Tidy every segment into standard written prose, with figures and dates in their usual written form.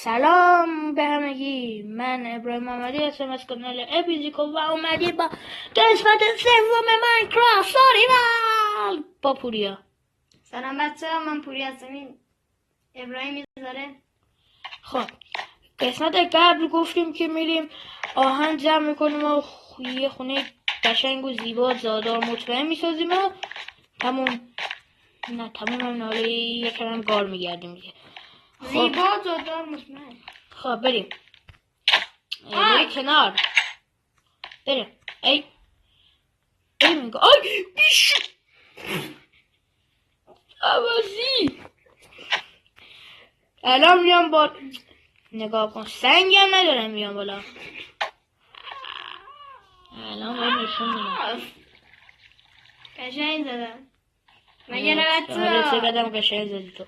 سلام به همگی، من ابراهیم محمدی هستم از کانال ابیزیکو و اومدیم با قسمت سوم ماینکرافت ساریوال با پوریا. سلام بچه، من پوریا هستم. ابراهیم میذاره. خب قسمت قبل گفتیم که میریم آهن جمع میکنیم و یه خونه قشنگ و زیبا زادار مطمئن میسازیم و تموم هم حالا یکم هم گار میگردیم دیگه. زیبا زادار مطمئن. خب بریم کنار بریم. بریم میگه بیشو عوضی. الان میام با نگاه کن، سنگی هم ندارم میام بالا. الان باید نشون میدم قشنگ زدم. مگه نه بچه؟ آره چقدرم قشنگ زدی تو.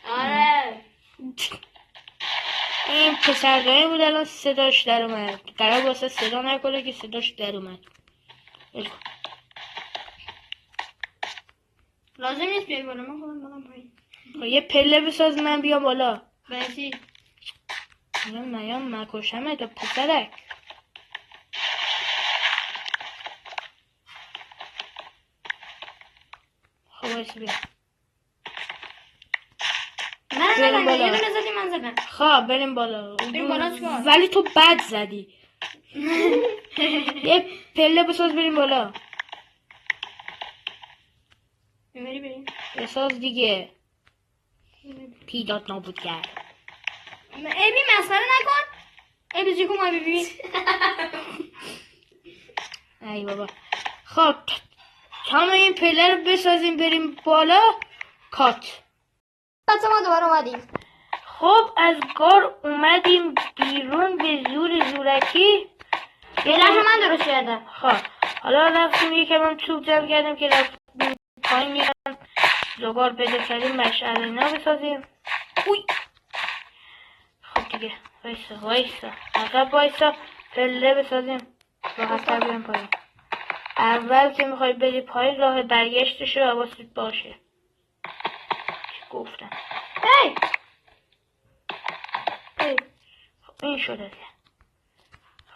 آره این پسرگاهی بود الان صداش در اومد. قرار واسه صدا نکنه که صداش در اومد. لازم نیست بیای بالا، من خودم برم پایین. یه پله بساز من بیام بالا. بچی من مکشمه تو پسرک. خب بایستی بیا. من بریم زدم، بالا. یه دونه زدی من زدم. خب بریم بالا. بریم بالا چیکار؟ ولی تو بد زدی. یه پله بساز بریم بالا. بریم بساز دیگه. پیدات نابود کرد. ابی مسخره نکن. ابی چی کن ببین. ای بابا. خب همه این پله رو بسازیم بریم بالا. کات. بچه ما دوباره اومدیم. خب از گار اومدیم بیرون به زور زورکی. یه لحظه من درست کردم. خب حالا رفتیم یکم هم چوب جمع کردیم که رفتیم پایین میرم زغال پیدا کردیم مشعل اینا بسازیم. اوی. خب دیگه وایسا عقب وایسا پله بسازیم راحت‌تر بیام پایین. اول که میخوای بری پایین راه برگشتش رو حواست باشه. گفتم هی خب این شده دیگه.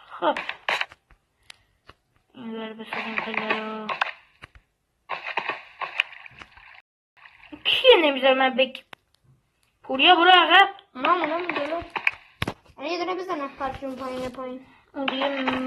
خب این بر بسازیم پله رو. کیه نمیذاره من بگی؟ پوریا برو عقب. ما جلو. یه دونه بزنم پرچون پایین. اون دیگه